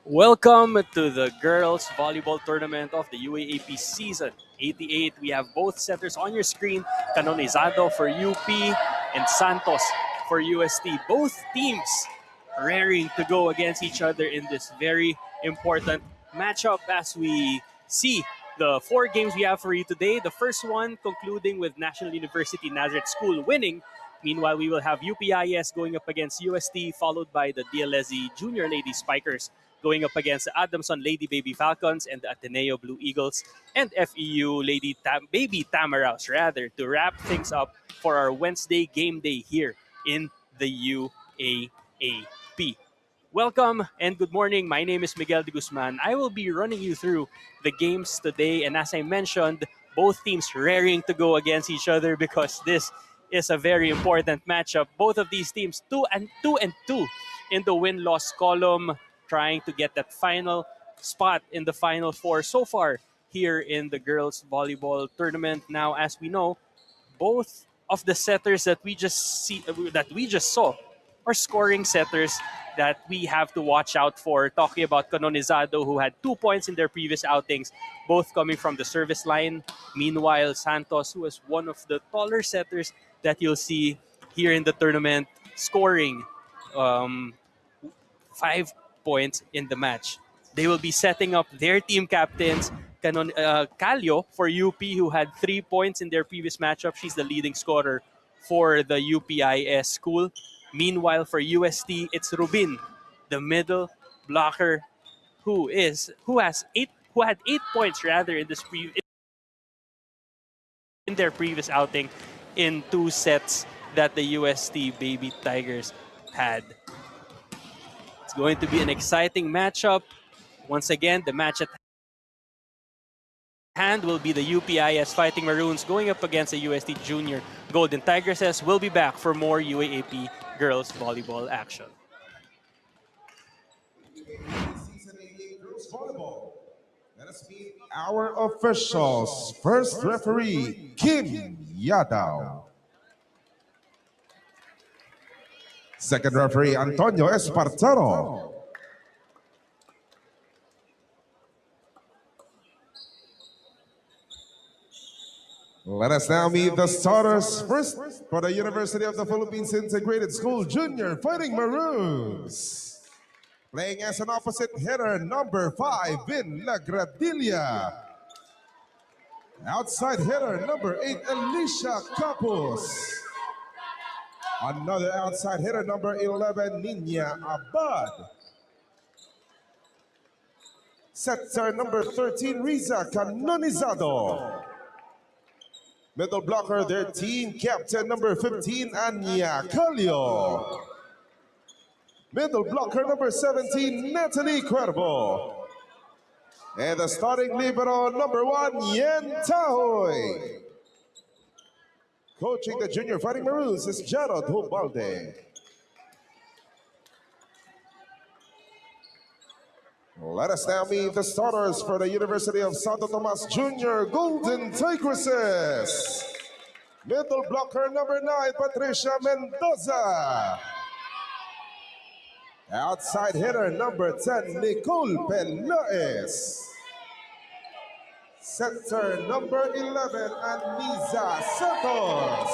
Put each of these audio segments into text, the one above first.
Welcome to the girls volleyball tournament of the UAAP season 88. We have both setters on your screen, Canonizado for UP and Santos for UST. Both teams raring to go against each other in this very important matchup as we see the four games we have for you today. The first one concluding with National University Nazareth School winning. Meanwhile, we will have UPIS going up against UST, followed by the DLSE Junior Lady Spikers going up against the Adamson Lady Baby Falcons and the Ateneo Blue Eagles and FEU Baby Tamaraws, rather, to wrap things up for our Wednesday game day here in the UAAP. Welcome and good morning. My name is Miguel de Guzman. I will be running you through the games today. And as I mentioned, both teams raring to go against each other because this is a very important matchup. Both of these teams, two and two in the win-loss column, trying to get that final spot in the Final Four so far here in the girls volleyball tournament. Now, as we know, both of the setters that we just saw are scoring setters that we have to watch out for. Talking about Canonizado, who had 2 points in their previous outings, both coming from the service line. Meanwhile, Santos, who was one of the taller setters that you'll see here in the tournament, scoring um, 5 points in the match. They will be setting up their team captains. Calio for UP, who had 3 points in their previous matchup. She's the leading scorer for the UPIS school. Meanwhile, for UST, it's Rubin, the middle blocker, who had 8 points rather in their previous outing in two sets that the UST Baby Tigers had. It's going to be an exciting matchup. Once again, the match at hand will be the UPIS Fighting Maroons going up against the UST Junior Golden Tigresses. We'll be back for more UAAP girls volleyball action. Season 88 Girls Volleyball. Let us meet our officials. First referee, Kim Yadaw. Second referee, Antonio Espartero. Let us now meet the starters. First, for the University of the Philippines Integrated School Junior Fighting Maroons. Playing as an opposite hitter, number 5, Vin Lagradilla. Outside hitter, number 8, Alicia Capus. Another outside hitter, number 11, Nina Abad. Setter number 13, Riza Canonizado. Middle blocker, their team captain, number 15, Anya Calio. Middle blocker, number 17, Natalie Cuervo. And the starting libero, number 1, Yen Tahoy. Coaching the Junior Fighting Maroons is Gerald Hubalde. Let us now meet the starters for the University of Santo Tomas Junior Golden Tigresses. Middle blocker number 9, Patricia Mendoza. Outside hitter number 10, Nicole Peloes. Center number 11, Anisa Santos.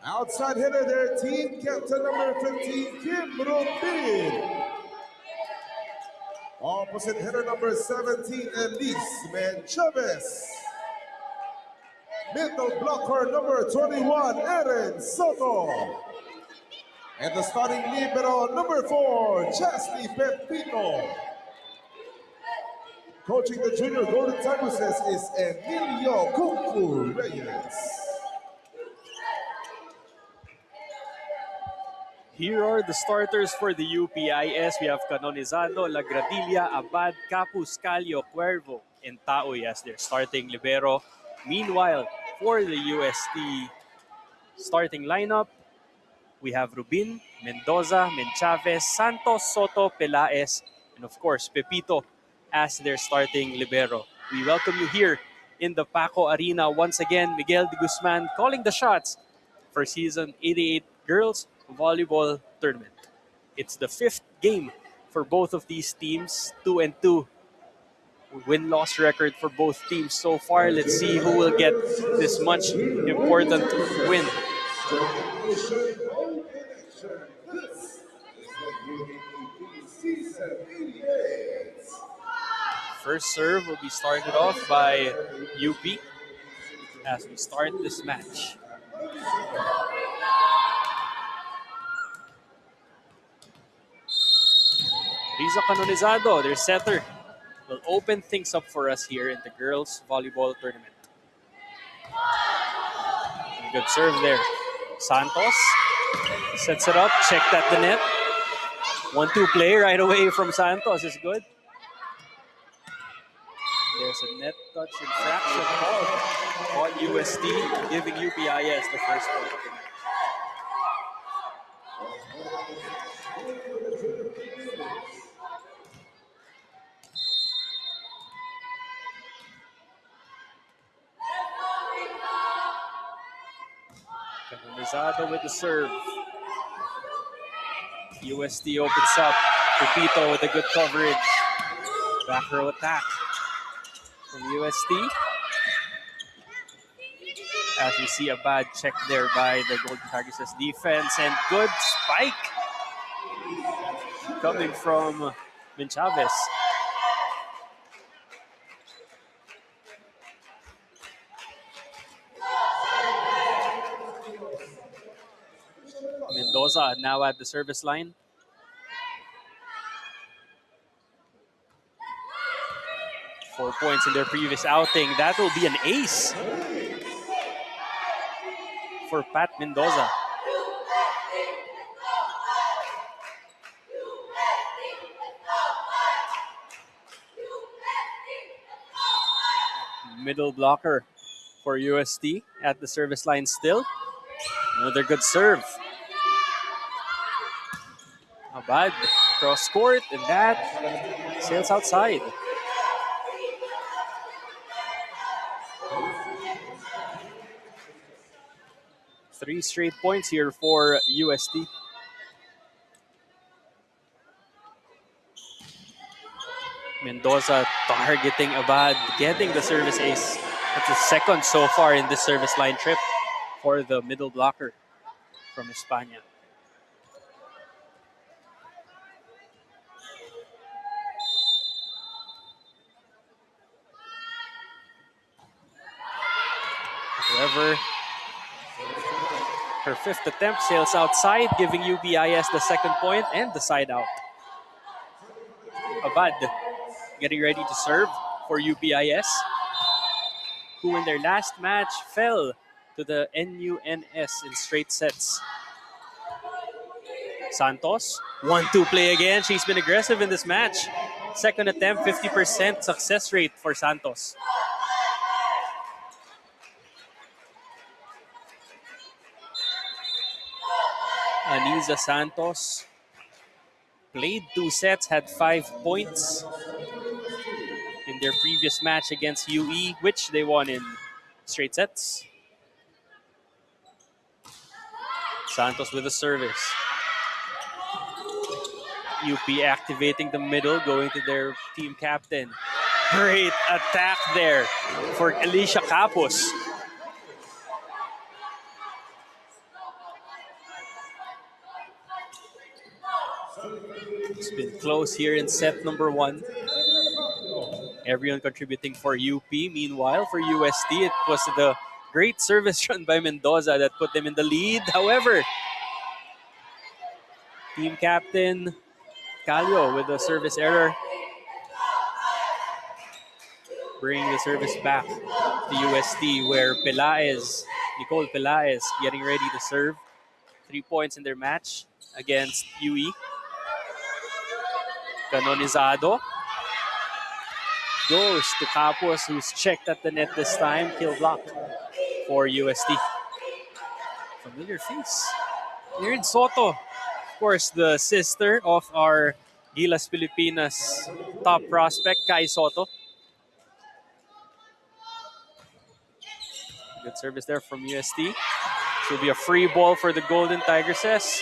Outside hitter, their team captain number 15, Kim Rubin. Opposite hitter number 17, Elise Chavez. Middle blocker number 21, Erin Soto. And the starting libero number 4, Chastity Pepito. Coaching the Junior Golden Tigresses is Emilio Kungfu Reyes. Here are the starters for the UPIS. We have Canonizado, Lagradilla, Abad, Capus, Calio, Cuervo, and Taoy as their starting libero. Meanwhile, for the UST starting lineup, we have Rubin, Mendoza, Menchavez, Santos, Soto, Pelaes, and of course, Pepito as their starting libero. We welcome you here in the Paco Arena. Once again, Miguel de Guzman calling the shots for season 88 Girls Volleyball Tournament. It's the 5th game for both of these teams. 2-2 win-loss record for both teams so far. Let's see who will get this much important win. First serve will be started off by UP as we start this match. Riza Canonizado, their setter, will open things up for us here in the girls' volleyball tournament. Good serve there. Santos sets it up, checked at the net. 1-2 play right away from Santos is good. There's a net touch infraction called on UST, giving UPIS the first point of the match. Canonizado with the serve. UST opens up. Pepito with a good coverage. Back row attack from UST. As we see a bad check there by the Golden Tigers' defense. And good spike coming from Chavez. Mendoza now at the service line. Four points in their previous outing. That will be an ace for Pat Mendoza. Middle blocker for UST at the service line still. Another good serve. Abad cross court, and that sails outside. Three straight points here for UST. Mendoza targeting Abad, getting the service ace. That's the second so far in this service line trip for the middle blocker from España. However, her fifth attempt sails outside, giving UPIS the second point and the side out. Abad getting ready to serve for UPIS, who in their last match fell to the NUNS in straight sets. Santos, 1-2 play again. She's been aggressive in this match. Second attempt, 50% success rate for Santos. Aniza Santos played 2 sets, had 5 points in their previous match against UE, which they won in straight sets. Santos with a service. UP activating the middle, going to their team captain. Great attack there for Alicia Capos. It's been close here in set number 1. Everyone contributing for UP. Meanwhile, for UST, it was the great service run by Mendoza that put them in the lead. However, team captain Calio with a service error, bringing the service back to UST, where Nicole Pelaez, getting ready to serve. 3 points in their match against UE. Canonizado goes to Capos, who's checked at the net this time. Kill block for UST. Familiar face. Erin Soto, of course, the sister of our Gilas Pilipinas top prospect, Kai Soto. Good service there from UST. This will be a free ball for the Golden Tigresses.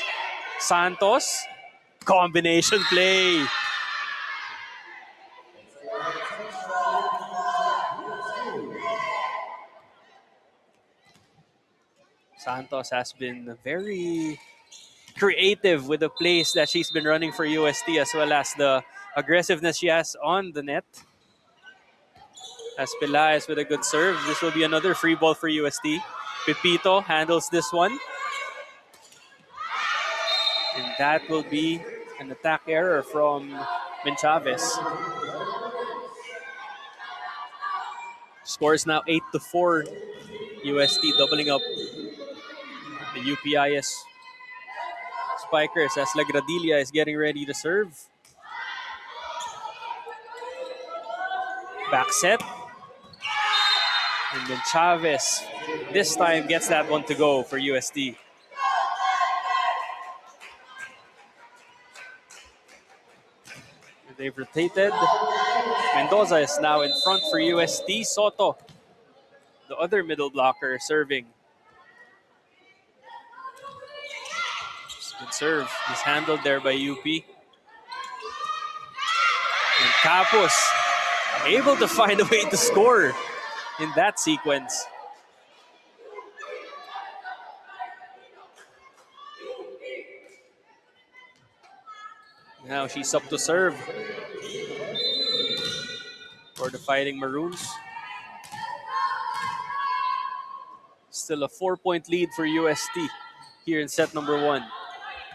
Santos, combination play. Santos has been very creative with the plays that she's been running for UST, as well as the aggressiveness she has on the net. As Pelaez with a good serve. This will be another free ball for UST. Pepito handles this one. And that will be an attack error from Menchavez. Score is now 8-4. UST doubling up the UPIS Spikers as Lagradilla is getting ready to serve. Back set. And then Chavez this time gets that one to go for UST. They've rotated. Mendoza is now in front for UST. Soto, the other middle blocker, serving. Good serve. Is handled there by UP. And Capos able to find a way to score in that sequence. Now she's up to serve for the Fighting Maroons. Still a 4-point lead for UST here in set number 1.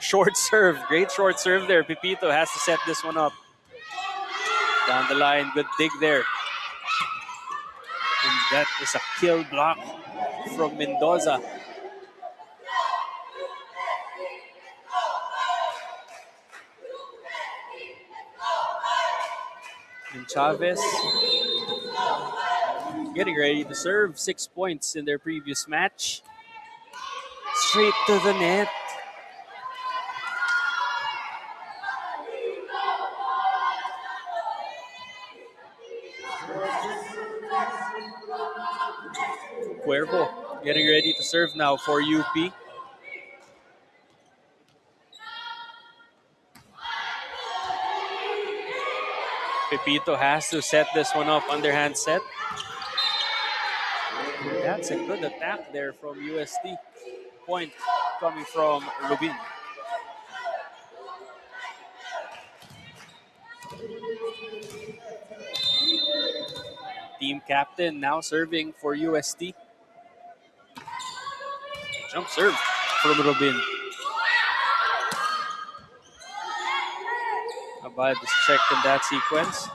Short serve. Great short serve there. Pepito has to set this one up. Down the line. Good dig there. And that is a kill block from Mendoza. And Chavez getting ready to serve. 6 points in their previous match. Straight to the net. Cuervo getting ready to serve now for UP. Pepito has to set this one up, underhand set. That's a good attack there from UST. Point coming from Rubin. Team captain now serving for UST. Jump serve from Rubin. Abad is checked in that sequence.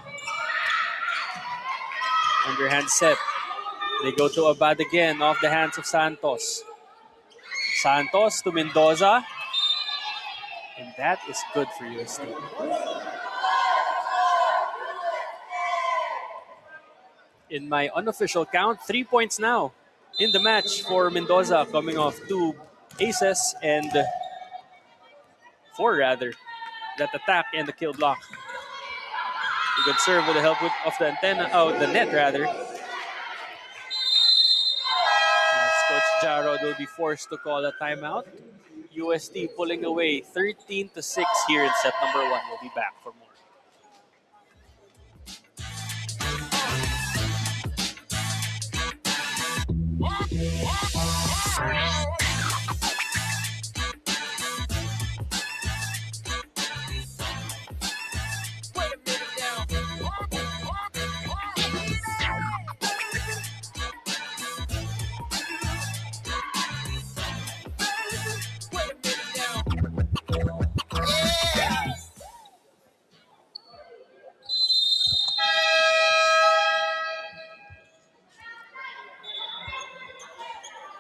Underhand set. They go to Abad again off the hands of Santos. Santos to Mendoza. And that is good for UST. In my unofficial count, 3 points now in the match for Mendoza, coming off 2 aces and 4 rather. That attack and the kill block. A good serve with the help of the antenna, the net rather. As Coach Jarrod will be forced to call a timeout. UST pulling away 13-6 here in set number 1. We'll be back for more.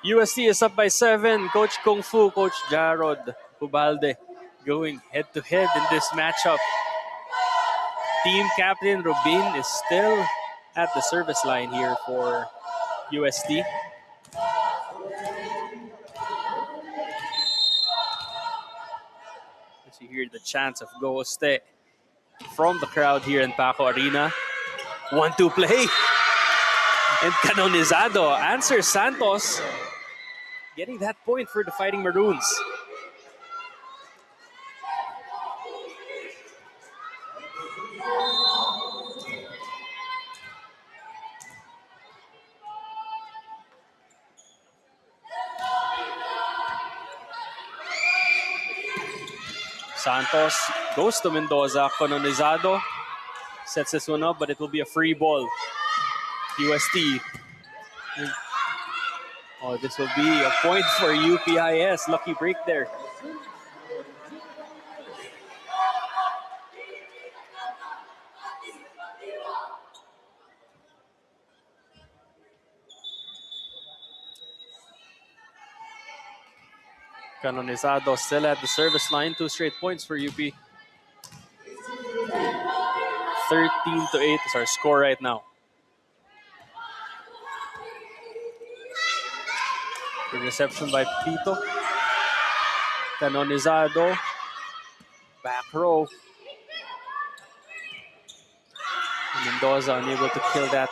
UST is up by 7. Coach Kung Fu, Coach Jarrod Ubalde going head-to-head in this matchup. Team captain Rubin is still at the service line here for UST. As you hear the chants of Go Oste from the crowd here in Paco Arena. 1-2 play. And Canonizado answers Santos. Getting that point for the Fighting Maroons. Santos goes to Mendoza. Canonizado sets this one up, but it will be a free ball. UST. Oh, this will be a point for UPIS. Lucky break there. Canonizado still at the service line. 2 straight points for UP. 13-8 is our score right now. Good reception by Pito. Canonizado. Back row. Mendoza unable to kill that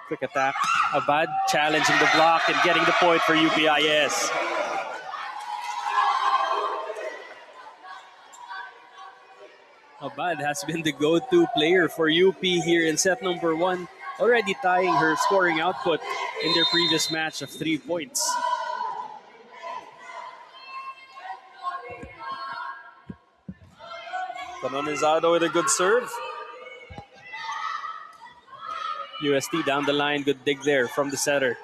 quick attack. Abad challenging the block and getting the point for UPIS. Abad has been the go-to player for UP here in set number 1, already tying her scoring output in their previous match of 3 points. Canonizado with a good serve. UST down the line, good dig there from the setter.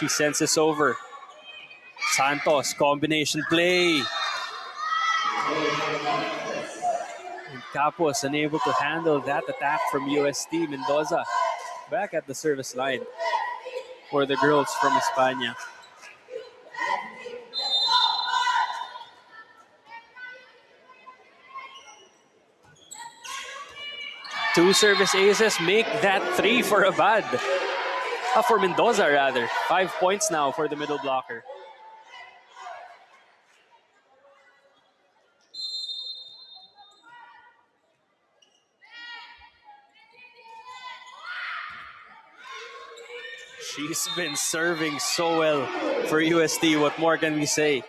She sends this over. Santos, combination play. And Capos unable to handle that attack from UST. Mendoza back at the service line for the girls from España. Two service aces make that 3 for Abad. For Mendoza, rather. 5 points now for the middle blocker. She's been serving so well for UST. What more can we say?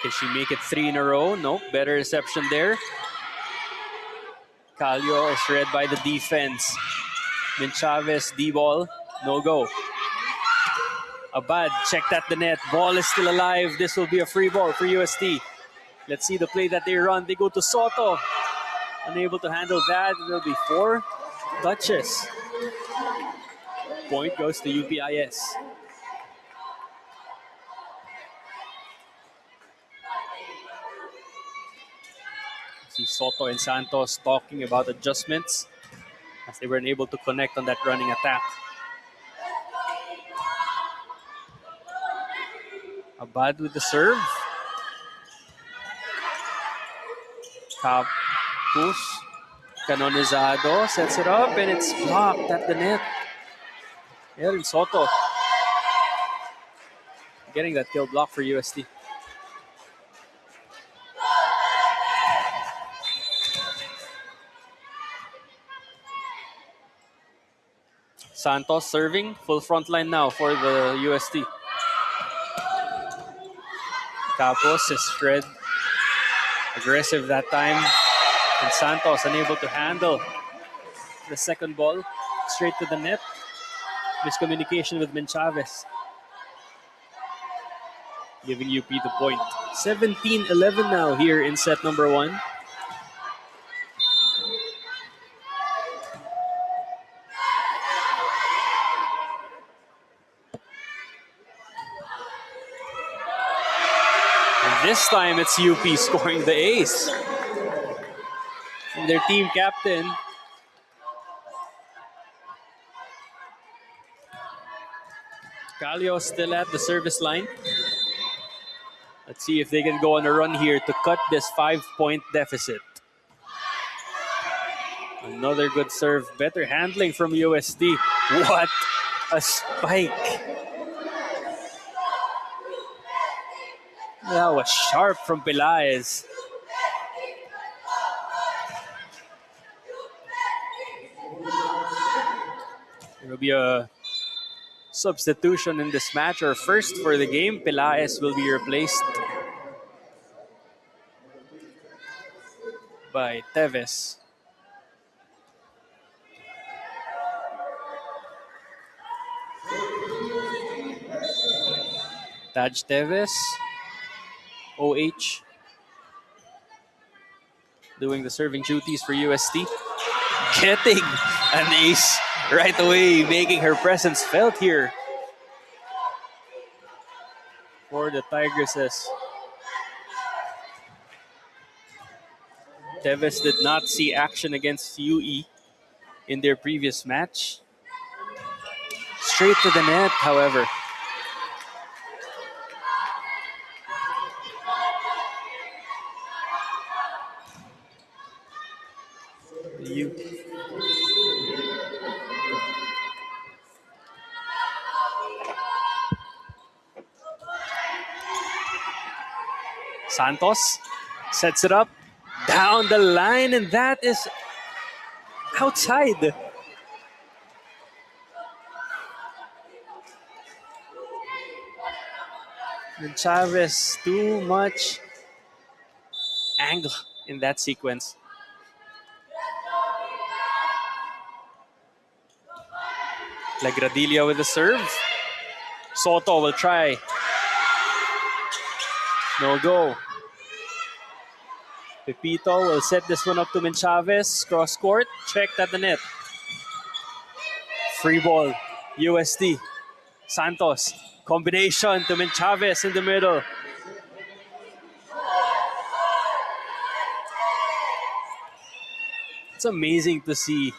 Can she make it 3 in a row? Nope. Better reception there. Calio is read by the defense. Chavez, D-ball. No go. Abad checked at the net. Ball is still alive. This will be a free ball for UST. Let's see the play that they run. They go to Soto. Unable to handle that. It will be 4 touches. Point goes to UPIS. See Soto and Santos talking about adjustments as they weren't able to connect on that running attack. Abad with the serve. Capus. Canonizado sets it up and it's blocked at the net. Erin Soto getting that kill block for UST. Santos serving, full front line now for the UST. Capos is shred. Aggressive that time. And Santos unable to handle the second ball. Straight to the net. Miscommunication with Chavez. Giving UP the point. 17-11 now here in set number 1. This time it's UP scoring the ace. And their team captain. Calio still at the service line. Let's see if they can go on a run here to cut this 5-point deficit. Another good serve. Better handling from UST. What a spike. That was sharp from Pelaez. There will be a substitution in this match, or first for the game. Pelaez will be replaced by Teves. Taj Teves, OH, doing the serving duties for UST. Getting an ace right away, making her presence felt here for the Tigresses. Teves did not see action against UE in their previous match. Straight to the net, however. Santos sets it up down the line, and that is outside. And Chavez, too much angle in that sequence. Lagradilla with the serve. Soto will try. No go. Pepito will set this one up to Chavez. Cross court, checked at the net. Free ball, UST. Santos, combination to Chavez in the middle. It's amazing to see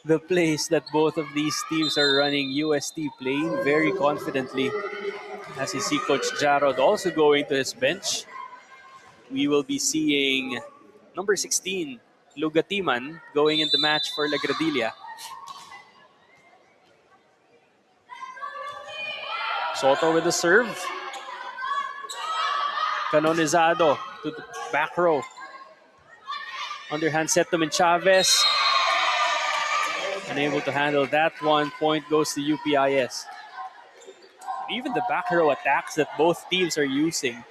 the plays that both of these teams are running. UST playing very confidently. As you see Coach Jarrod also going to his bench. We will be seeing number 16, Lugatiman, going in the match for Lagradilla. Soto with the serve. Canonizado to the back row. Underhand set to Chavez. Unable to handle that one. Point goes to UPIS. Even the back row attacks that both teams are using,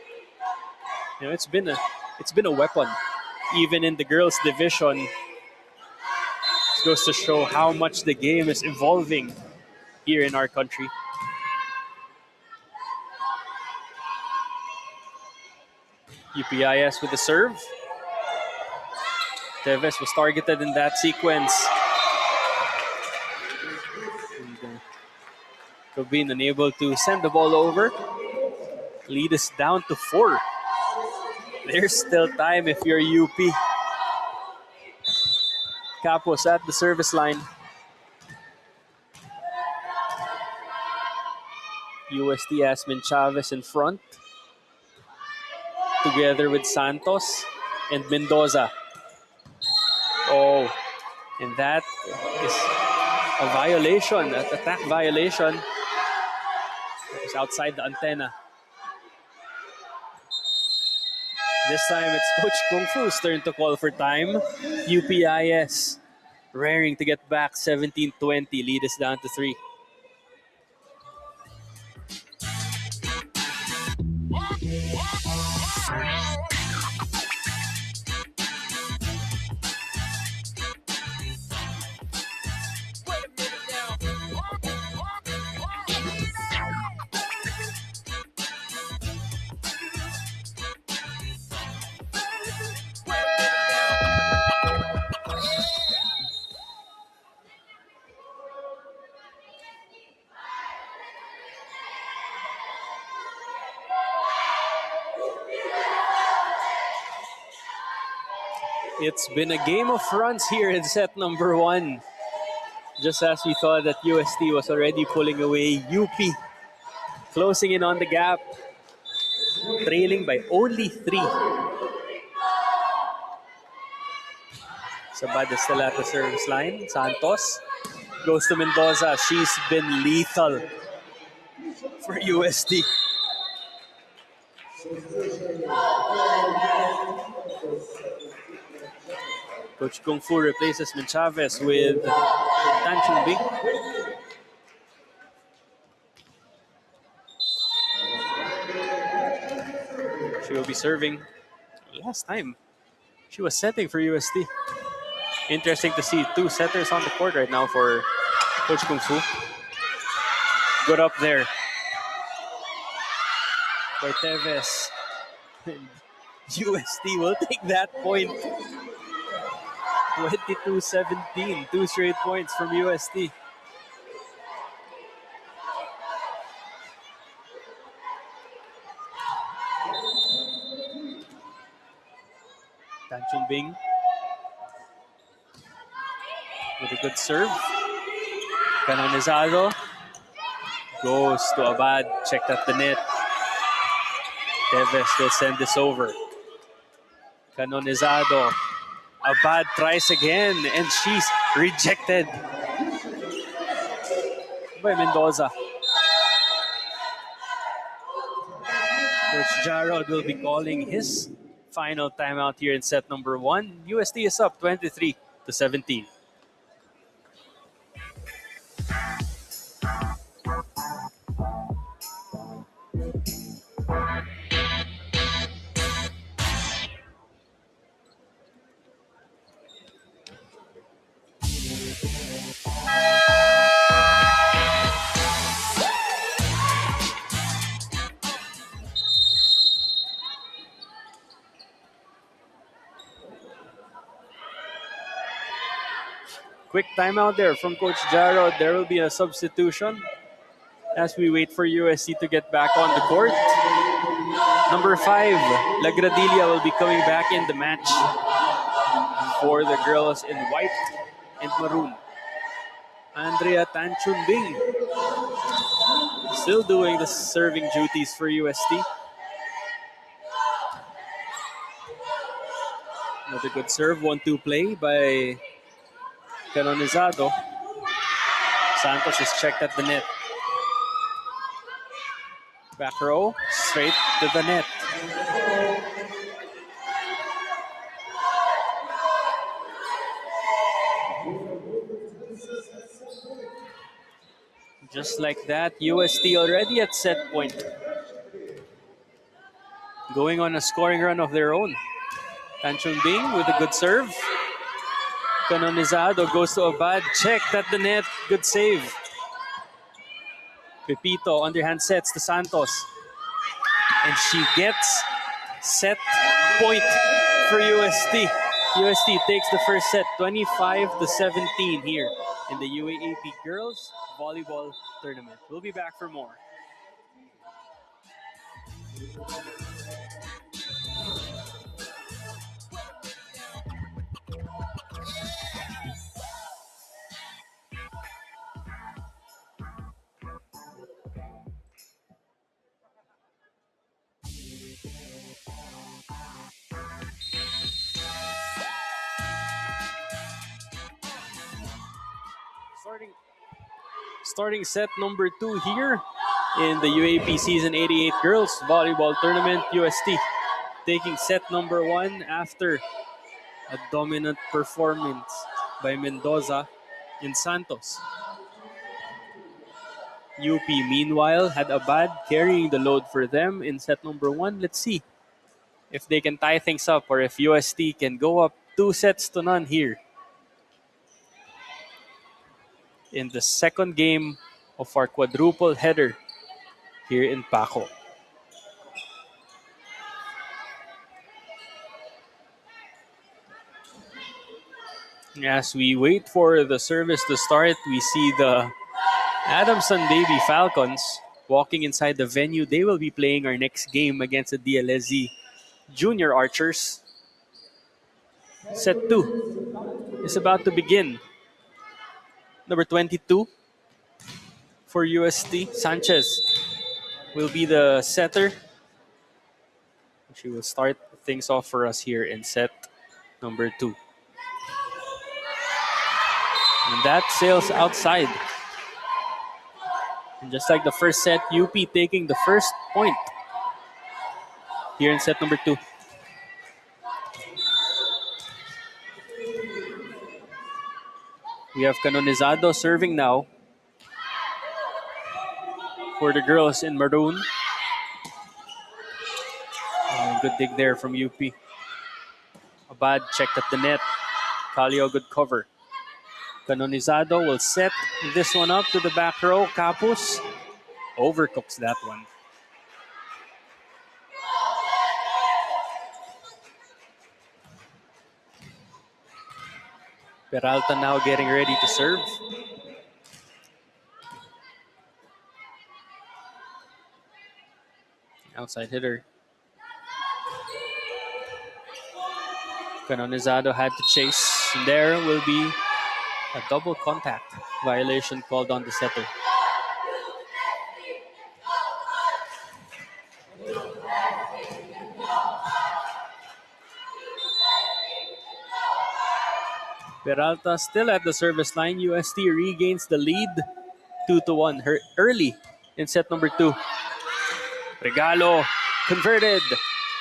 you know, it's been a weapon. Even in the girls' division, it goes to show how much the game is evolving here in our country. UPIS with the serve. Teves was targeted in that sequence. Tobin unable to send the ball over. Lead is down to 4. There's still time if you're UP. Capos at the service line. UST has Chavez in front, together with Santos and Mendoza. Oh, and that is a violation, an attack violation. It's outside the antenna. This time it's Coach Kung Fu's turn to call for time. UPIS raring to get back 17-20. Lead is down to 3. It's been a game of runs here in set number 1. Just as we thought that UST was already pulling away, UP closing in on the gap, trailing by only 3. Sabad is still at the service line. Santos goes to Mendoza. She's been lethal for UST. Coach Kung Fu replaces Chavez with Tan Chung Bing. She will be serving. Last time, she was setting for UST. Interesting to see 2 setters on the court right now for Coach Kung Fu. Good up there. by Teves. UST will take that point. 22-17. 2 straight points from UST. Tan Chun-Bing with a good serve. Canonizado goes to Abad. Checked at the net. Teves will send this over. Canonizado. Abad tries again and she's rejected by Mendoza. Coach Jarrod will be calling his final timeout here in set number 1. UST is up 23-17. Quick timeout there from Coach Jarrod. There will be a substitution as we wait for USC to get back on the court. Number 5, Lagradilia will be coming back in the match for the girls in white and maroon. Andrea Tan Chun-Bing still doing the serving duties for UST. Another good serve, 1-2 play by Canonizado. Santos is checked at the net. Back row, straight to the net. Just like that, UST already at set point. Going on a scoring run of their own. Tan Chun-Bing with a good serve. Canonizado goes to Abad, checked at the net, good save. Pepito underhand sets to Santos. And she gets set point for UST. UST takes the first set 25-17 here in the UAAP Girls Volleyball Tournament. We'll be back for more. Starting set number 2 here in the UAP Season 88 Girls Volleyball Tournament. UST taking set number 1 after a dominant performance by Mendoza and Santos. UP, meanwhile, had Abad carrying the load for them in set number 1. Let's see if they can tie things up or if UST can go up 2-0 here in the second game of our quadruple header here in Paco. As we wait for the service to start, we see the Adamson Baby Falcons walking inside the venue. They will be playing our next game against the DLSZ Junior Archers. Set 2 is about to begin. Number 22 for UST, Sanchez, will be the setter. She will start things off for us here in set number 2. And that sails outside. And just like the first set, UP taking the first point here in set number 2. We have Canonizado serving now for the girls in maroon. Good dig there from UP. Abad checked at the net. Calio, good cover. Canonizado will set this one up to the back row. Capus overcooks that one. Peralta now getting ready to serve. Outside hitter. Canonizado had to chase. And there will be a double contact violation called on the setter. Peralta still at the service line. UST regains the lead 2-1 early in set number 2. Regalo converted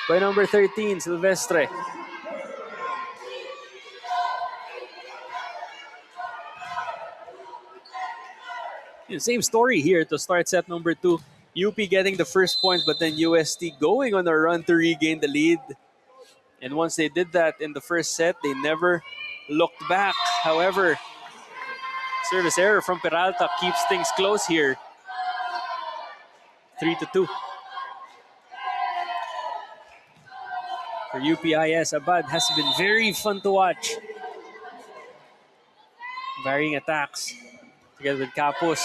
by number 13, Silvestre. Same story here to start set number 2. UP getting the first points, but then UST going on a run to regain the lead. And once they did that in the first set, they never looked back. However, service error from Peralta keeps things close here. 3-2. For UPIS, Abad has been very fun to watch. Varying attacks together with Capos.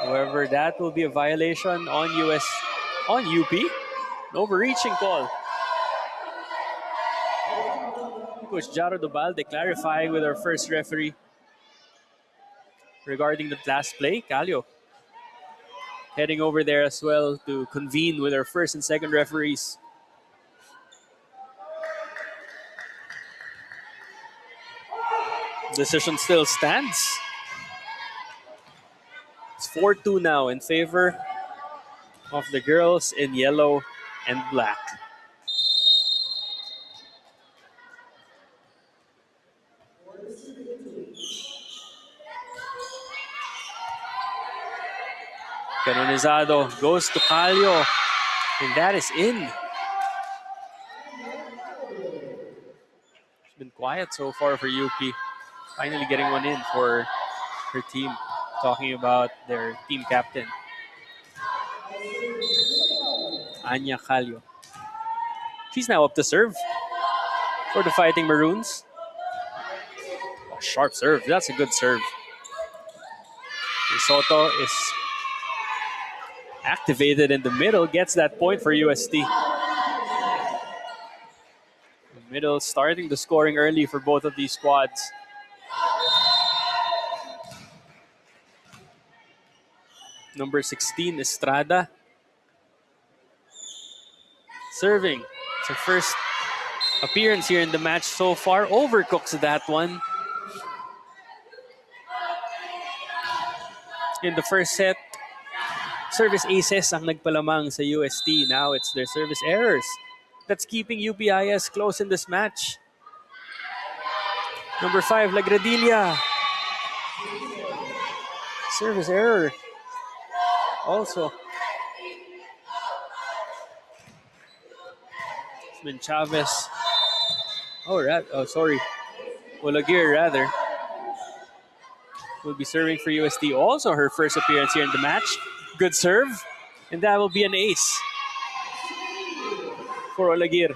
However, that will be a violation on UP. An overreaching call. Coach Jaro Dobalde clarifying with our first referee regarding the last play. Calio heading over there as well to convene with our first and second referees. Decision still stands. It's 4-2 now in favor of the girls in yellow and black. Canonizado goes to Calio, and that is in. It's been quiet so far for UP. Finally getting one in for her team. Talking about their team captain, Anya Calio. She's now up to serve for the Fighting Maroons. Oh, sharp serve. That's a good serve. Soto is activated in the middle, gets that point for UST. The middle starting the scoring early for both of these squads. Number 16, Estrada. Serving. It's her first appearance here in the match so far. Overcooks that one. In the first set, service aces ang nagpalamang sa UST. Now it's their service errors that's keeping UPIS close in this match. Number 5, Lagradilla. Service error. Also. It's been Chavez. Olagir rather. Will be serving for UST. Also her first appearance here in the match. Good serve. And that will be an ace for Olagir.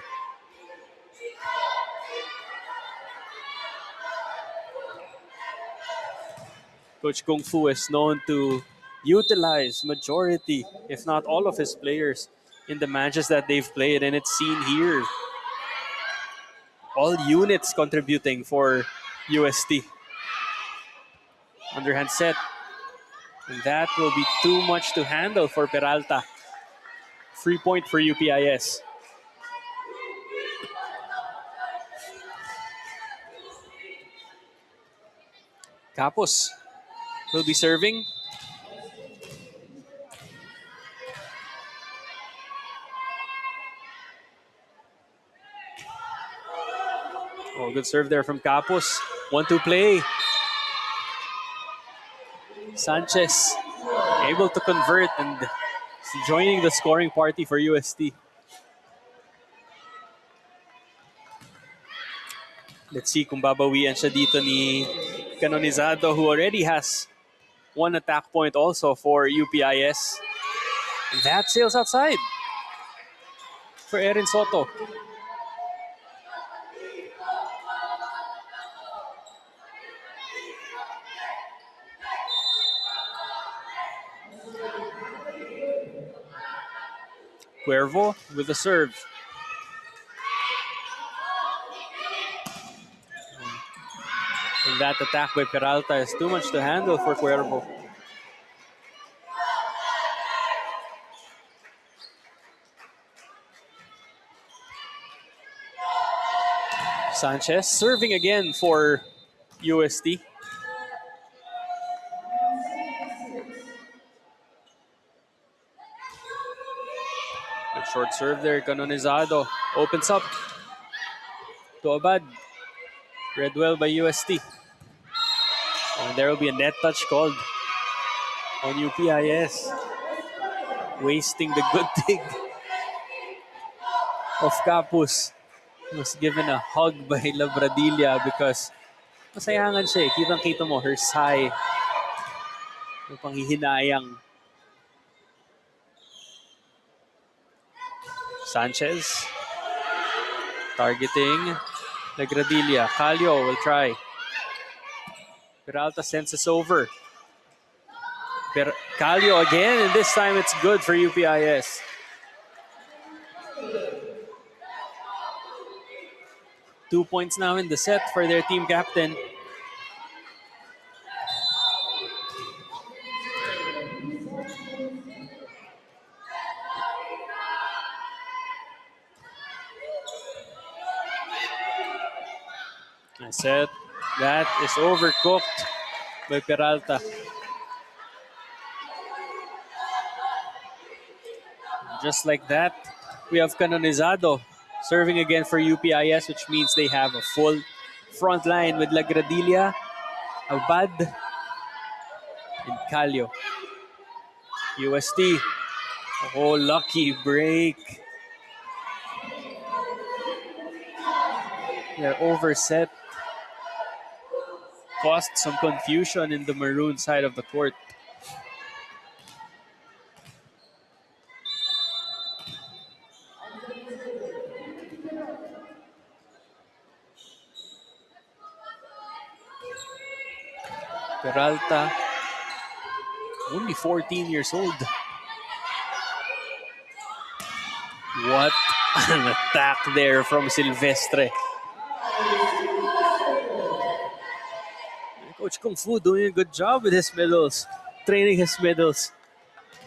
Coach Kung Fu is known to utilize majority, if not all of his players in the matches that they've played, and it's seen here. All units contributing for UST. Underhand set. And that will be too much to handle for Peralta. Free point for UPIS. Capos will be serving. Oh, good serve there from Capos. 1-2 play. Sanchez able to convert and joining the scoring party for UST. Let's see kung babawian siya dito ni Canonizado, who already has one attack point also for UPIS. And that sails outside for Erin Soto. Cuervo with the serve. And that attack by Peralta is too much to handle for Cuervo. Sanchez serving again for UST. Good short serve there. Canonizado opens up to Abad. Read well by UST. And there will be a net touch called on UPIS. Wasting the good dig of Capus. He was given a hug by Labradilla because masayangan siya eh. Kitang-kita mo, her sigh. Yung panghihinayang. Sanchez. Targeting Labradilla. Calio will try. Peralta sends us over. Calio again, and this time it's good for UPIS. Two points now in the set for their team captain. I said that is overcooked by Peralta. Just like that, we have Canonizado serving again for UPIS, which means they have a full front line with Lagradilla, Abad, and Calio. UST. Oh, lucky break. Their overset caused some confusion in the maroon side of the court. Peralta, only 14 years old. What an attack there from Silvestre. Coach Kung Fu doing a good job with his middles, training his middles.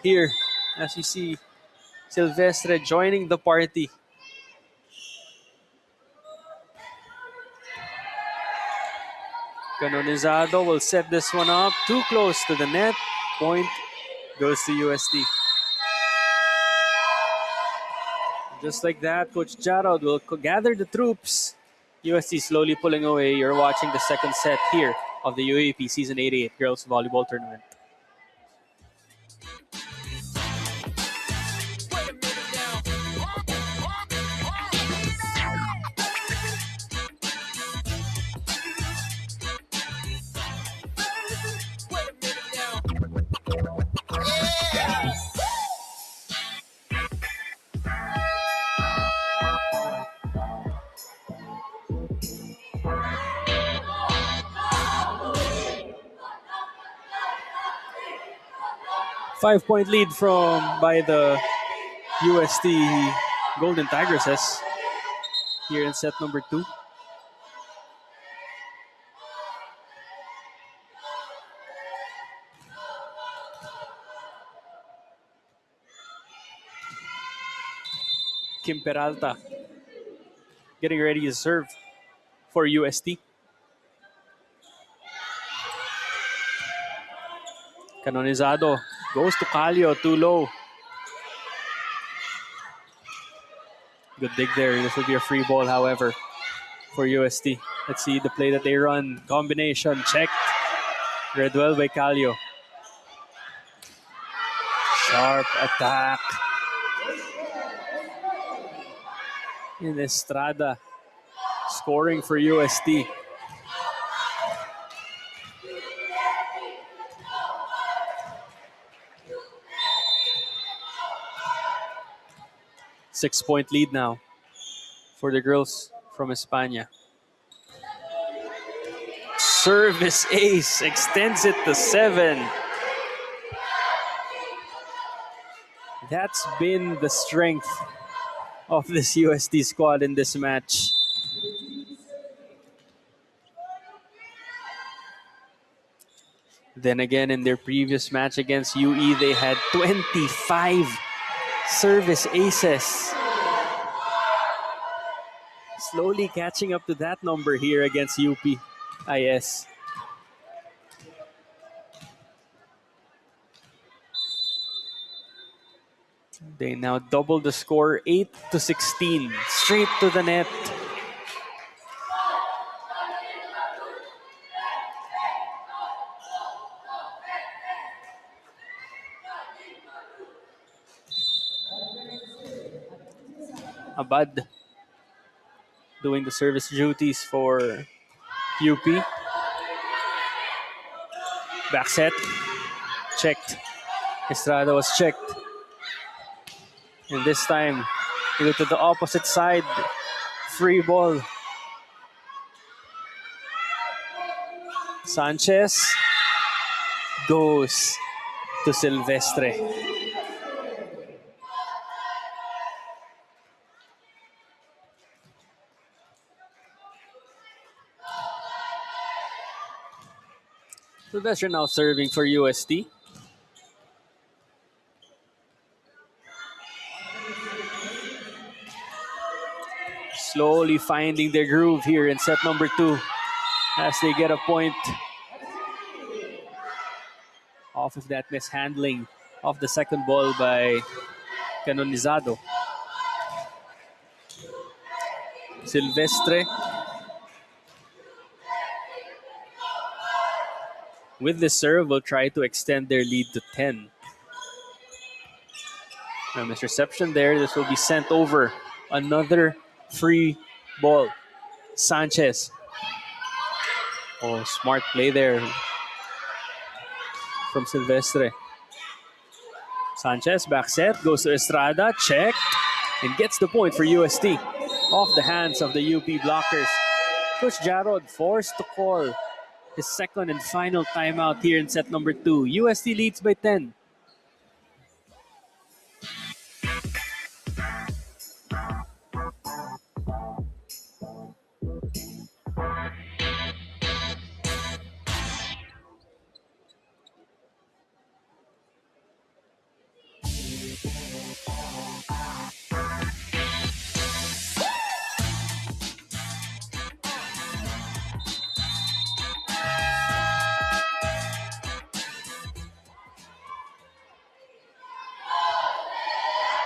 Here, as you see, Silvestre joining the party. Canonizado will set this one up. Too close to the net. Point goes to UST. Just like that, Coach Jarod will gather the troops. UST slowly pulling away. You're watching the second set here of the UAP Season 88 Girls Volleyball Tournament. Five-point lead by the UST Golden Tigresses here in set number 2. Kim Peralta getting ready to serve for UST. Canonizado goes to Calio, too low. Good dig there. This will be a free ball, however, for UST. Let's see the play that they run. Combination checked. Read well by Calio. Sharp attack. In Estrada scoring for UST. Six-point lead now for the girls from España. Service ace extends it to 7. That's been the strength of this UST squad in this match. Then again, in their previous match against UE, they had 25 service aces. Slowly catching up to that number here against UPIS. They now double the score, 8-16, straight to the net. Abad doing the service duties for UP. Back set, checked. Estrada was checked. And this time, we go to the opposite side. Free ball. Sanchez goes to Silvestre. Silvestre now serving for UST. Slowly finding their groove here in set number 2 as they get a point off of that mishandling of the second ball by Canonizado. Silvestre with the serve will try to extend their lead to 10. Now misreception there. This will be sent over. Another free ball. Sanchez. Oh, smart play there from Silvestre. Sanchez back set, goes to Estrada, checked, and gets the point for UST. Off the hands of the UP blockers. Coach Jarod forced to call his second and final timeout here in set number 2. UST leads by 10.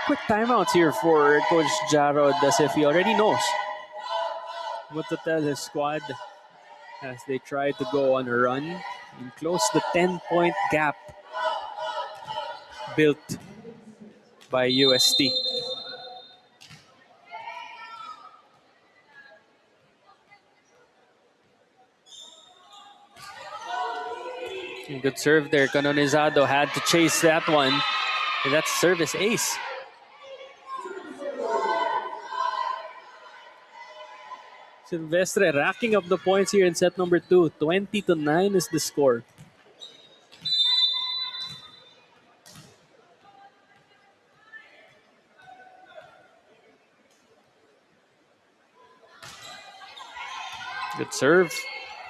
Quick timeouts here for Coach Jarod as if he already knows what to tell his squad as they try to go on a run and close the 10-point gap built by UST. Good serve there. Canonizado had to chase that one. And that's service ace. Silvestre racking up the points here in set number 2. 20-9 is the score. Good serve.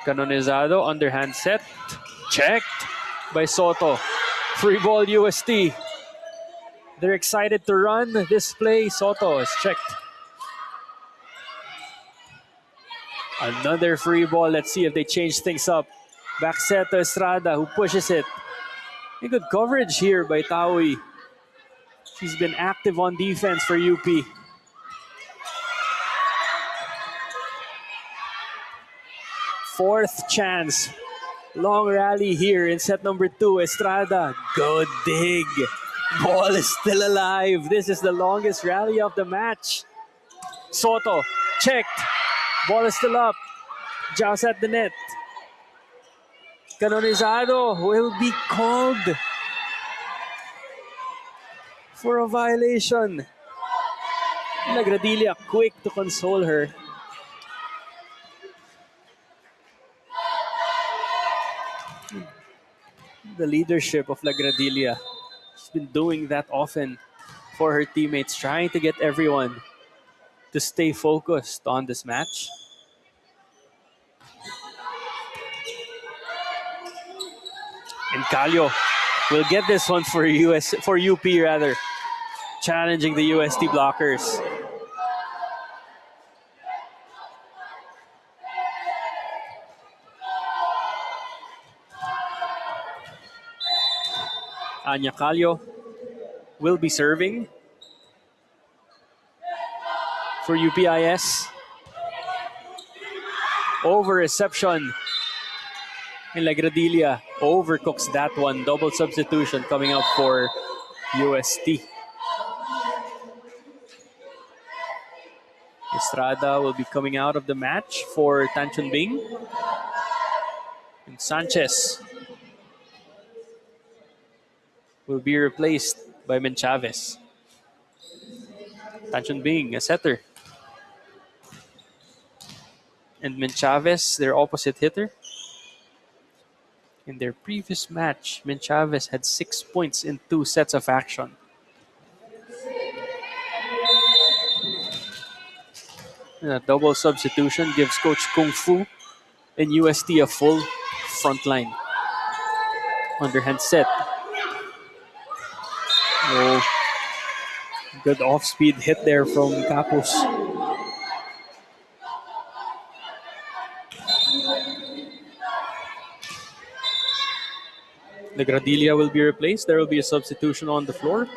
Canonizado, underhand set. Checked by Soto. Free ball UST. They're excited to run this play. Soto is checked. Another free ball. Let's see if they change things up. Back set to Estrada, who pushes it. A good coverage here by Taui. She's been active on defense for UP. Fourth chance. Long rally here in set number 2. Estrada, good dig. Ball is still alive. This is the longest rally of the match. Soto, checked. Ball is still up. Joust at the net. Canonizado will be called for a violation. Lagradilla quick to console her. The leadership of Lagradilla. She's been doing that often for her teammates, trying to get everyone to stay focused on this match. And Calio will get this one for UP rather, challenging the UST blockers. Anya Calio will be serving for UPIS. Over reception. And Lagradilla overcooks that one. Double substitution coming up for UST. Estrada will be coming out of the match for Tan Chun Bing. And Sanchez will be replaced by Menchavez. Tan Chun Bing, a setter. And Menchavez, their opposite hitter. In their previous match, Menchavez had 6 points in 2 sets of action. And a double substitution gives Coach Kung Fu and UST a full front line. Underhand set. Oh, good off-speed hit there from Capus. The Gradilia will be replaced. There will be a substitution on the floor.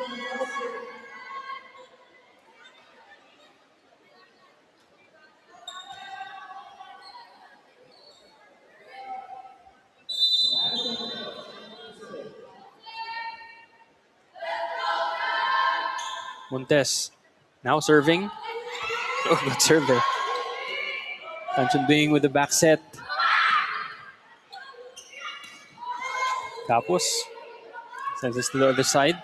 Montes now serving. Oh, good serve there. Tan Chun Bing with the back set. Capus sends this to the other side.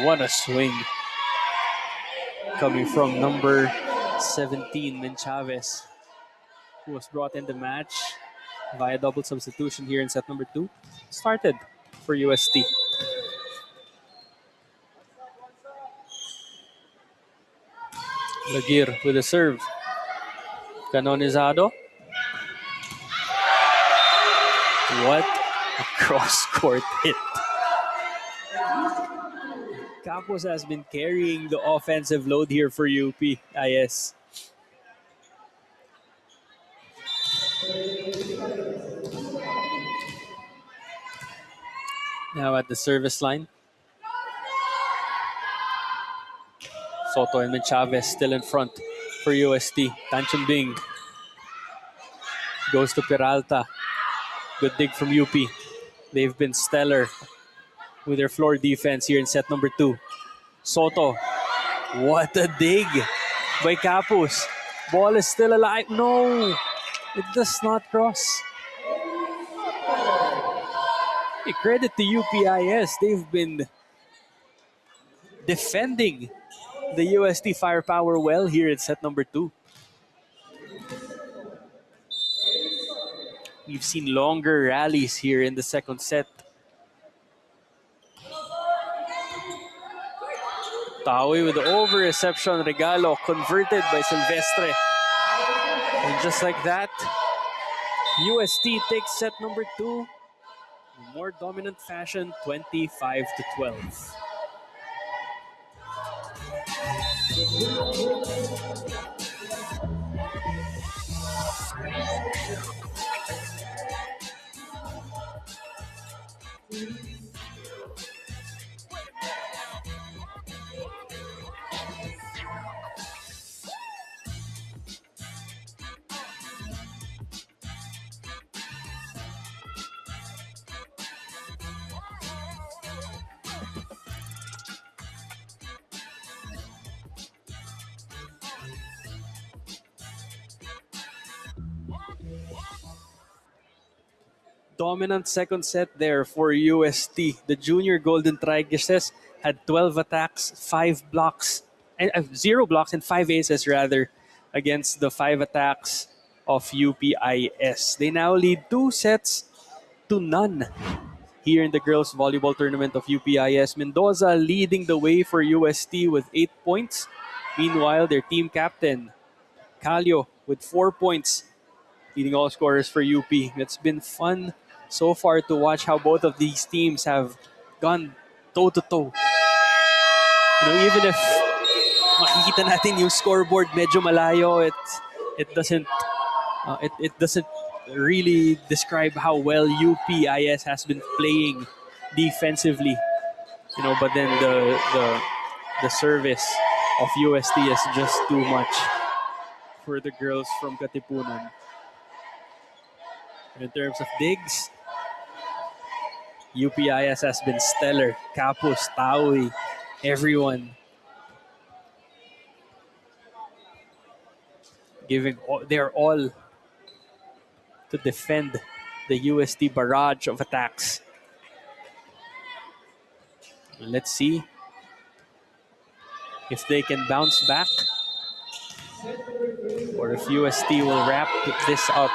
What a swing coming from number 17, Menchavez, who was brought in the match via double substitution here in set number 2. Started for UST. Lagir with a serve. Canonizado. What a cross-court hit. Capos has been carrying the offensive load here for UPIS. Now at the service line. Soto and Menchavez still in front for UST. Tan Chun Bing goes to Peralta. Good dig from UP. They've been stellar with their floor defense here in set number 2. Soto. What a dig by Capus. Ball is still alive. No, it does not cross. Hey, credit to UPIS. They've been defending the UST firepower well here in set number 2. We've seen longer rallies here in the second set. Tawi with the over reception. Regalo converted by Silvestre. And just like that, UST takes set number 2 in more dominant fashion, 25-12. Dominant second set there for UST. The junior Golden Tigresses had 12 attacks, 5 blocks, and 0 blocks and 5 aces rather against the 5 attacks of UPIS. They now lead 2 sets to none here in the girls volleyball tournament of UPIS. Mendoza leading the way for UST with 8 points. Meanwhile, their team captain, Calio, with 4 points, leading all scorers for UP. It's been fun so far to watch how both of these teams have gone toe-to-toe. Even if makikita natin yung scoreboard medyo malayo, it doesn't really describe how well UPIS has been playing defensively. But then the service of UST is just too much for the girls from Katipunan. In terms of digs, UPIS has been stellar. Kapus, Taui, everyone giving their all to defend the UST barrage of attacks. Let's see if they can bounce back or if UST will wrap this up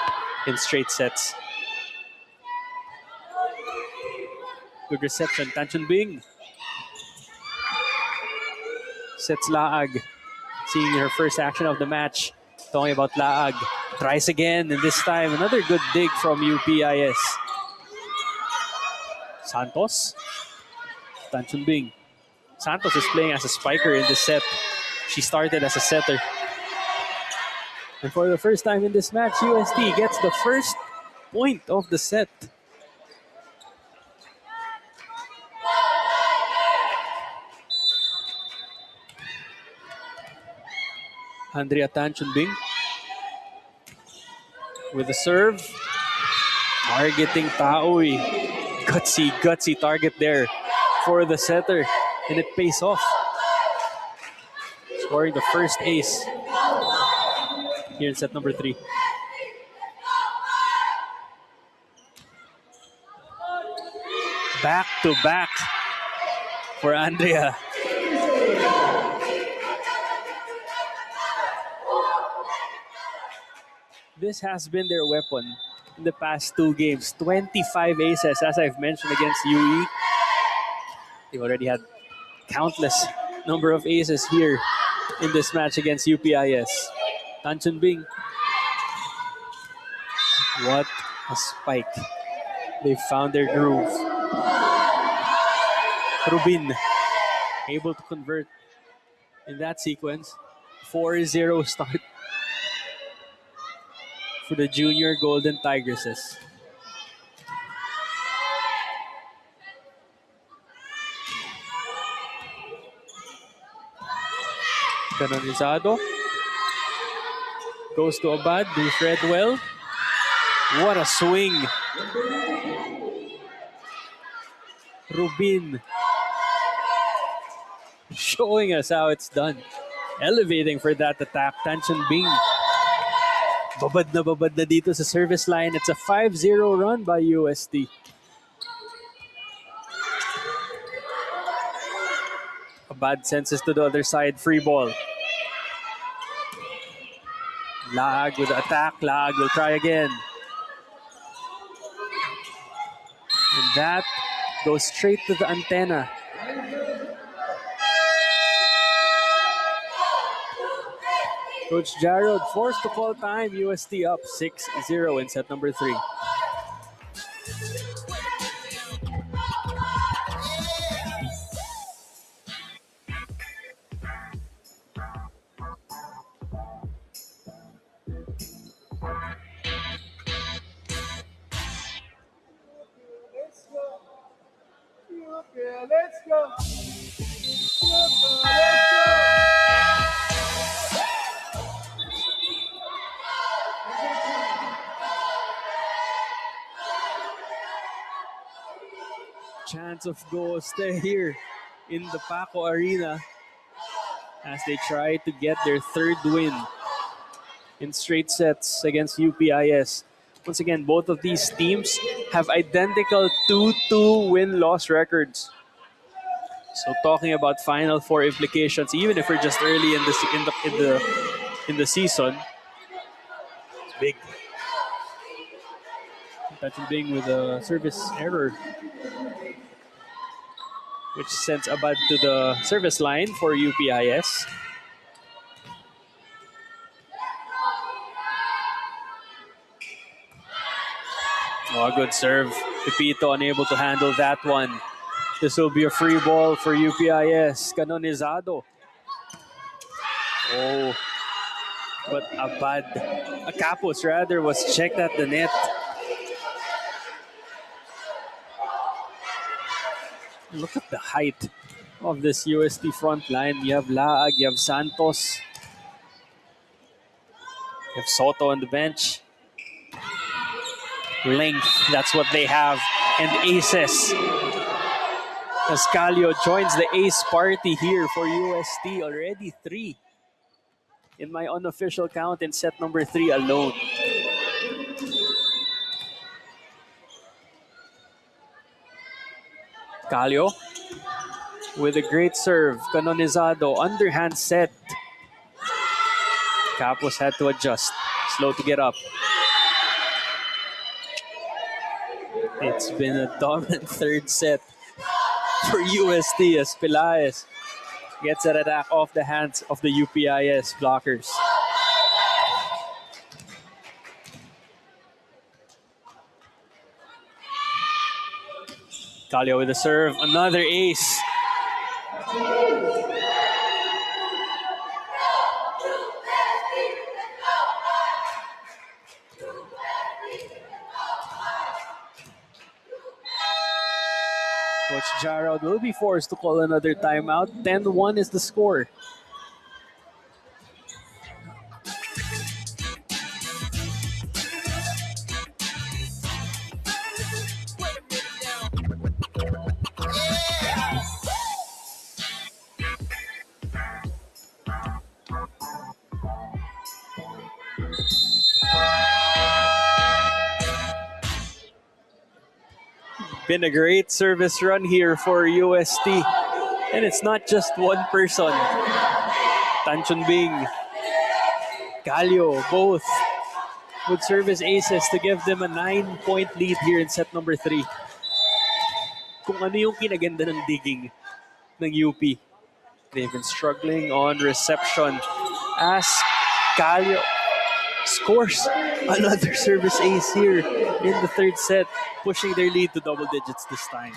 in straight sets. Good reception, Tan Chun Bing sets Laag, seeing her first action of the match. Talking about Laag, tries again, and this time another good dig from UPIS. Santos, Tan Chun Bing. Santos is playing as a spiker in this set. She started as a setter. And for the first time in this match, UST gets the first point of the set. Andrea Tan Chun Bing with the serve. Targeting Taoy. Gutsy target there for the setter. And it pays off. Scoring the first ace here in set number 3. Back to back for Andrea. This has been their weapon in the past 2 games. 25 aces, as I've mentioned, against UE. They already had countless number of aces here in this match against UPIS. Tan Chun Bing. What a spike. They found their groove. Rubin able to convert in that sequence. 4-0 start for the junior Golden Tigresses. Canonizado goes to Abad, who's read well. What a swing. Rubin showing us how it's done. Elevating for that attack, Tan Chun Bing. Babad na dito sa service line. It's a 5-0 run by UST. Abad sends us to the other side, free ball. Laag with the attack. Laag will try again. And that goes straight to the antenna. Coach Jarrod forced to call time. UST up 6-0 in set number 3. Let's go. Chance of goal stay here in the Paco Arena as they try to get their 3rd win in straight sets against UPIS. Once again, both of these teams have identical 2-2 win-loss records. So talking about Final Four implications, even if we're just early in the season, it's big. Tan Chun Bing with a service error. which sends Abad to the service line for UPIS. Oh, good serve. Pepito unable to handle that one. This will be a free ball for UPIS. Canonizado. Oh, but Abad, Capos rather, was checked at the net. Look at the height of this UST front line. You have Laag, you have Santos, you have Soto on the bench. Length, that's what they have. And aces. Cascalio joins the ace party here for UST. Already 3 in my unofficial count in set number 3 alone. Calio with a great serve. Canonizado, underhand set. Capos had to adjust. Slow to get up. It's been a dominant third set for UST as Pelaez gets an attack off the hands of the UPIS blockers. Calio with a serve. Another ace. Coach Jarrod will be forced to call another timeout. 10-1 is the score. Been a great service run here for UST. And it's not just one person. Tanchon Bing, Calio, both would service aces to give them a 9-point lead here in set number 3. Kung ano yung kinaganda ng digging ng UP. They've been struggling on reception as Calio scores another service ace here in the third set, pushing their lead to double digits this time.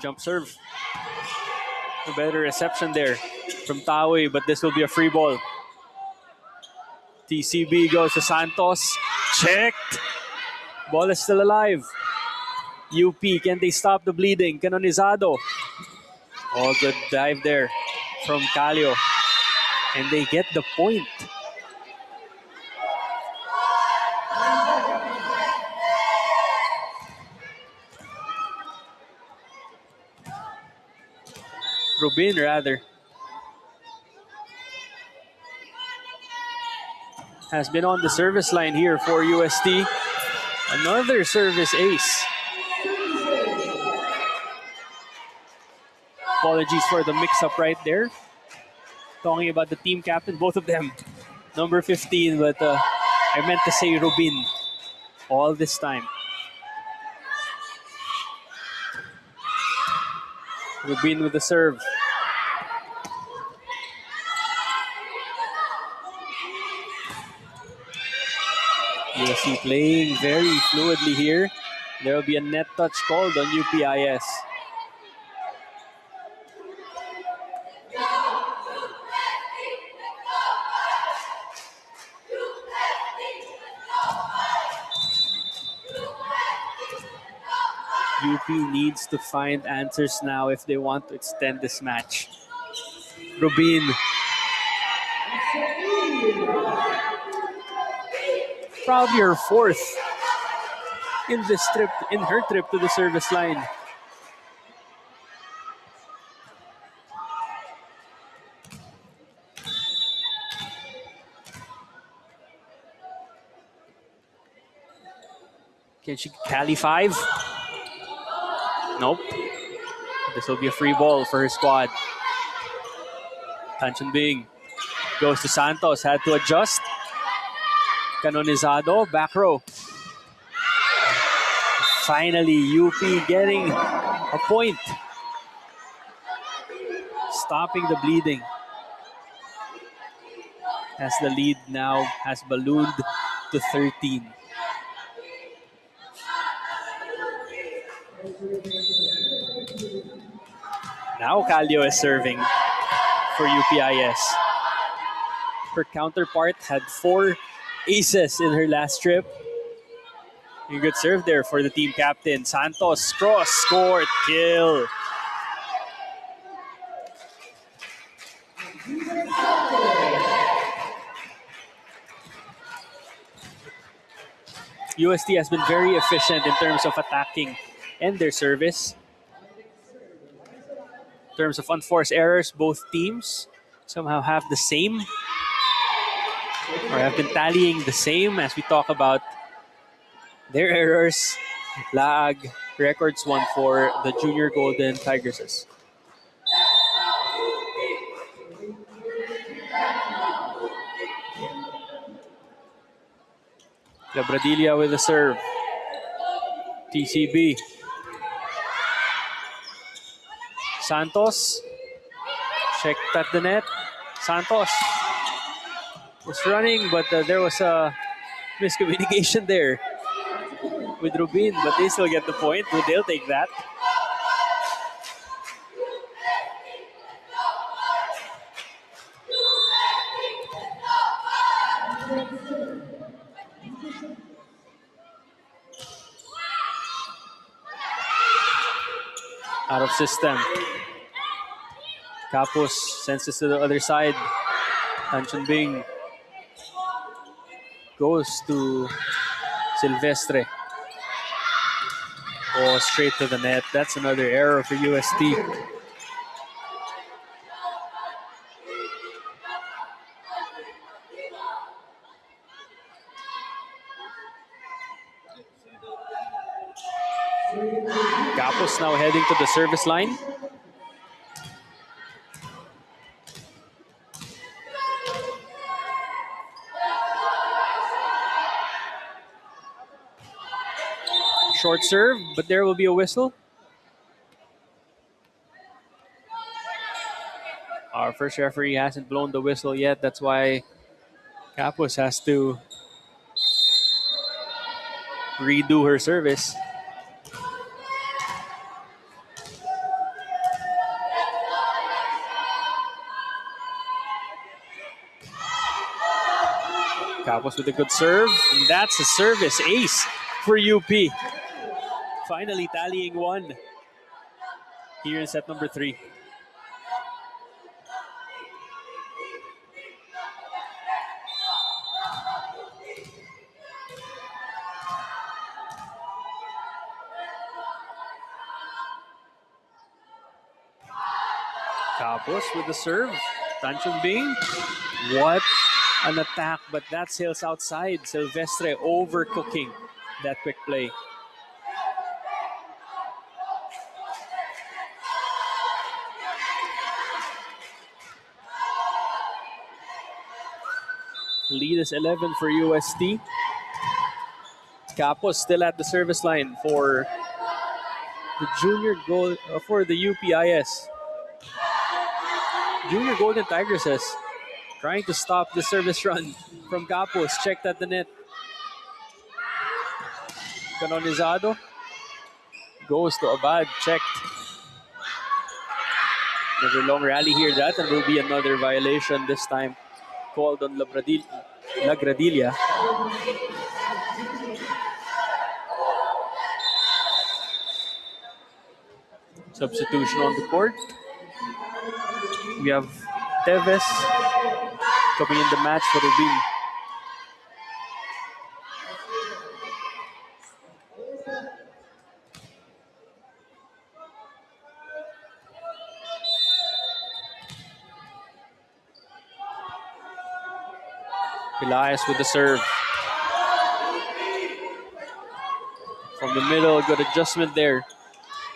Jump serve. A better reception there from Tawi, but this will be a free ball. TCB goes to Santos. Checked. Ball is still alive. UP, can they stop the bleeding? Canonizado. Oh, good dive there from Calio. And they get the point. Rubin, rather, has been on the service line here for UST. Another service ace. Apologies for the mix-up right there. Talking about the team captain, both of them, number 15, but I meant to say Rubin all this time. Rubin with the serve. USC playing very fluidly here. There will be a net touch called on UPIS. UP needs to find answers now if they want to extend this match. Rubin. Probably her fourth in her trip to the service line. Can she tally 5? Nope. This will be a free ball for her squad. Tanchon Bing goes to Santos, had to adjust. Canonizado, back row. Finally, UP getting a point. Stopping the bleeding. As the lead now has ballooned to 13. Now Calio is serving for UPIS. Her counterpart had 4 aces in her last trip. A good serve there for the team captain. Santos cross scored, kill. UST has been very efficient in terms of attacking and their service. In terms of unforced errors, both teams somehow have the same or have been tallying the same as we talk about their errors, lag, records won for the Junior Golden Tigresses. Labradilia with the serve. TCB. Santos. Checked at the net. Santos was running, but there was a miscommunication there with Rubin, but they still get the point. They'll take that. Out of system. Capos sends this to the other side. Tan Chun Bing goes to Silvestre. Oh, straight to the net. That's another error for UST. Capos now heading to the service line. Short serve, but there will be a whistle. Our first referee hasn't blown the whistle yet. That's why Capos has to redo her service. Capos with a good serve. And that's a service ace for UP. Finally tallying 1 here in set number 3. Capos with the serve. Tan Chun Bing. What an attack, but that sails outside. Silvestre overcooking that quick play. Lead is 11 for UST. Capos still at the service line for the junior goal for the UPIS. Junior Golden Tigresses trying to stop the service run from Capos. Checked at the net. Canonizado goes to Abad. Checked. Another long rally here. That and will be another violation this time called on Lagradilla. Substitution on the court. We have Teves coming in the match for Rubin. Elias with the serve. From the middle, good adjustment there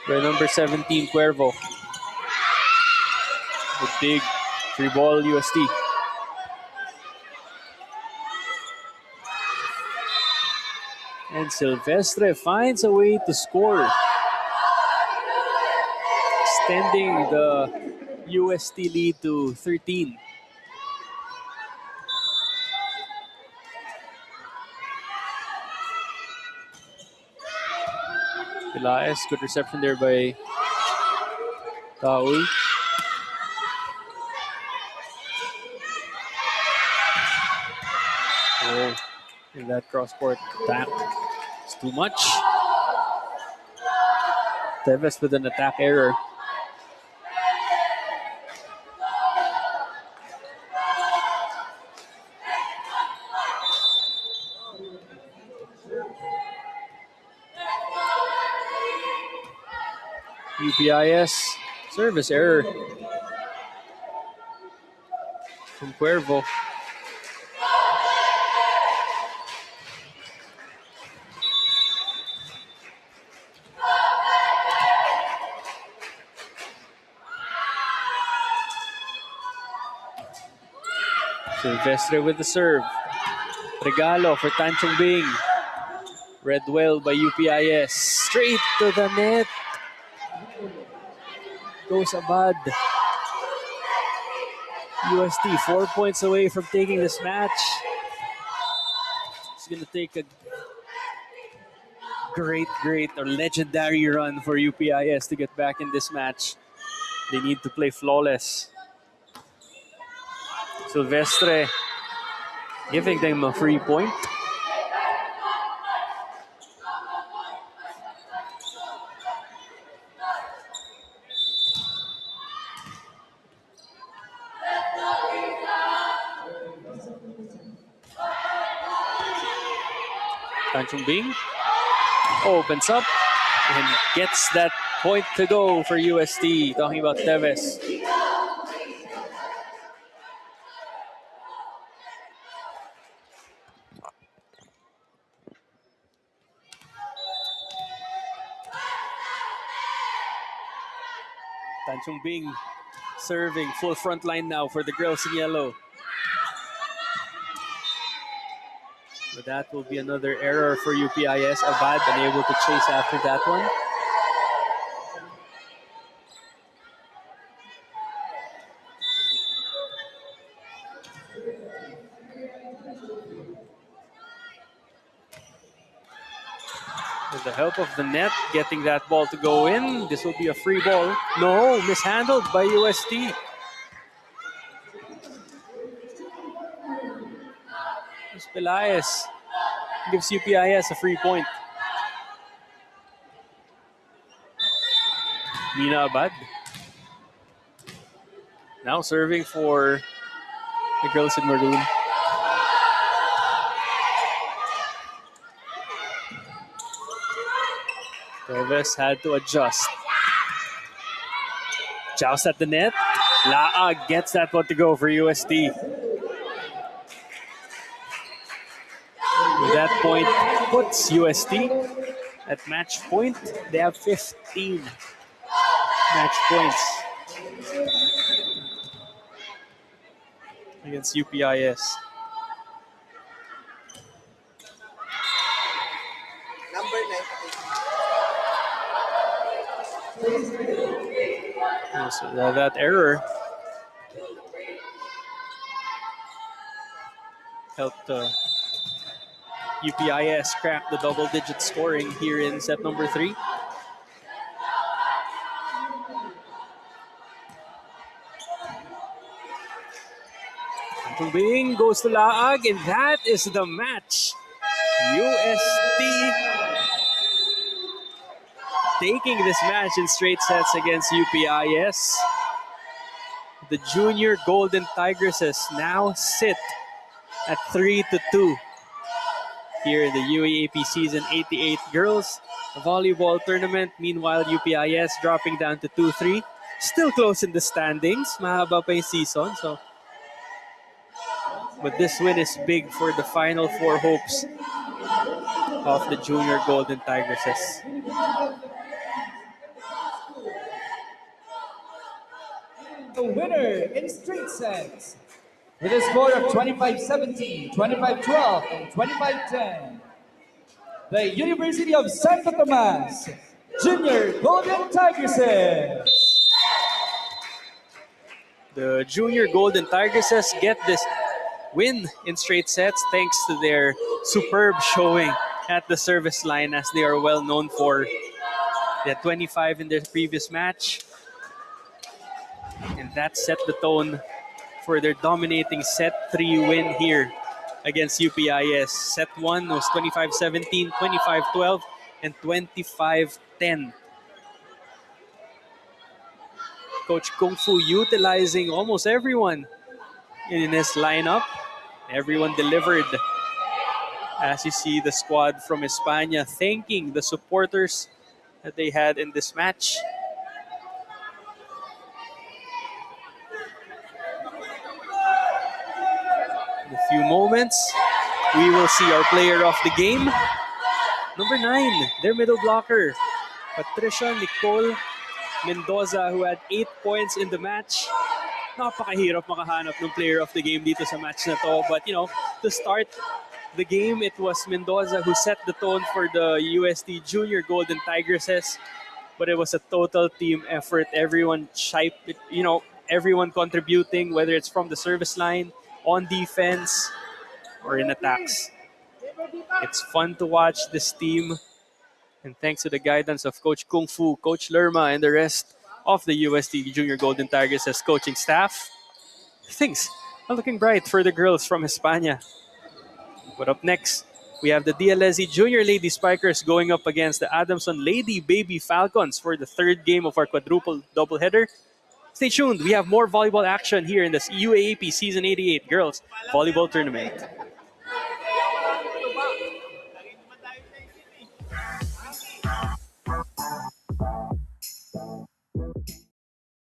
by number 17, Cuervo. With big free ball, UST. And Silvestre finds a way to score, extending the UST lead to 13. Elias, good reception there by Taoy. Oh, in that cross-court tap. It's too much. Teves with an attack error. UPIS service error from Cuervo. Silvestre with the serve. Regalo for Tan Chung Bing. Read well by UPIS. Straight to the net. Goes Abad. UST 4 points away from taking this match. It's going to take a great or legendary run for UPIS to get back in this match. They need to play flawless. Silvestre giving them a free point. Tan Chung Bing opens up and gets that point to go for UST. Talking about Teves. Tan Chung Bing serving full front line now for the girls in yellow. But that will be another error for UPIS. Abad unable to chase after that one. With the help of the net, getting that ball to go in. This will be a free ball. No, mishandled by UST. Elias gives UPIS a free point. Nina Abad. Now serving for the girls in maroon. Teves had to adjust. Joust at the net. Laag gets that one to go for UST. With that point, puts UST at match point. They have 15 match points against UPIS. So that error helped UPIS crack the double-digit scoring here in set number 3. Bing goes to Laag, and that is the match. UST taking this match in straight sets against UPIS. The junior Golden Tigresses now sit at 3-2 here in the UAAP Season 88 Girls Volleyball Tournament. Meanwhile, UPIS dropping down to 2-3. Still close in the standings. Mahaba pa yung season. But this win is big for the Final Four hopes of the junior Golden Tigresses. The winner in straight sets with a score of 25-17, 25-12, and 25-10. the University of Santo Tomas Junior Golden Tigresses. The Junior Golden Tigresses get this win in straight sets thanks to their superb showing at the service line, as they are well known for. They had 25 in their previous match, and that set the tone for their dominating set 3 win here against UPIS. Set 1 was 25-17, 25-12, and 25-10. Coach Kung Fu utilizing almost everyone in his lineup. Everyone delivered. As you see the squad from España thanking the supporters that they had in this match. In a few moments, we will see our player of the game. Number 9, their middle blocker, Patricia Nicole Mendoza, who had 8 points in the match. Napakahirap makahanap ng player of the game dito sa match na to. But to start the game, it was Mendoza who set the tone for the UST Junior Golden Tigresses. But it was a total team effort. Everyone everyone contributing, whether it's from the service line, on defense, or in attacks. It's fun to watch this team. And thanks to the guidance of Coach Kung Fu, Coach Lerma, and the rest of the UST Junior Golden Tigresses coaching staff, things are looking bright for the girls from España. But up next, we have the DLSE Junior Lady Spikers going up against the Adamson Lady Baby Falcons for the 3rd game of our quadruple doubleheader. Stay tuned. We have more volleyball action here in this UAAP Season 88 Girls Volleyball Tournament.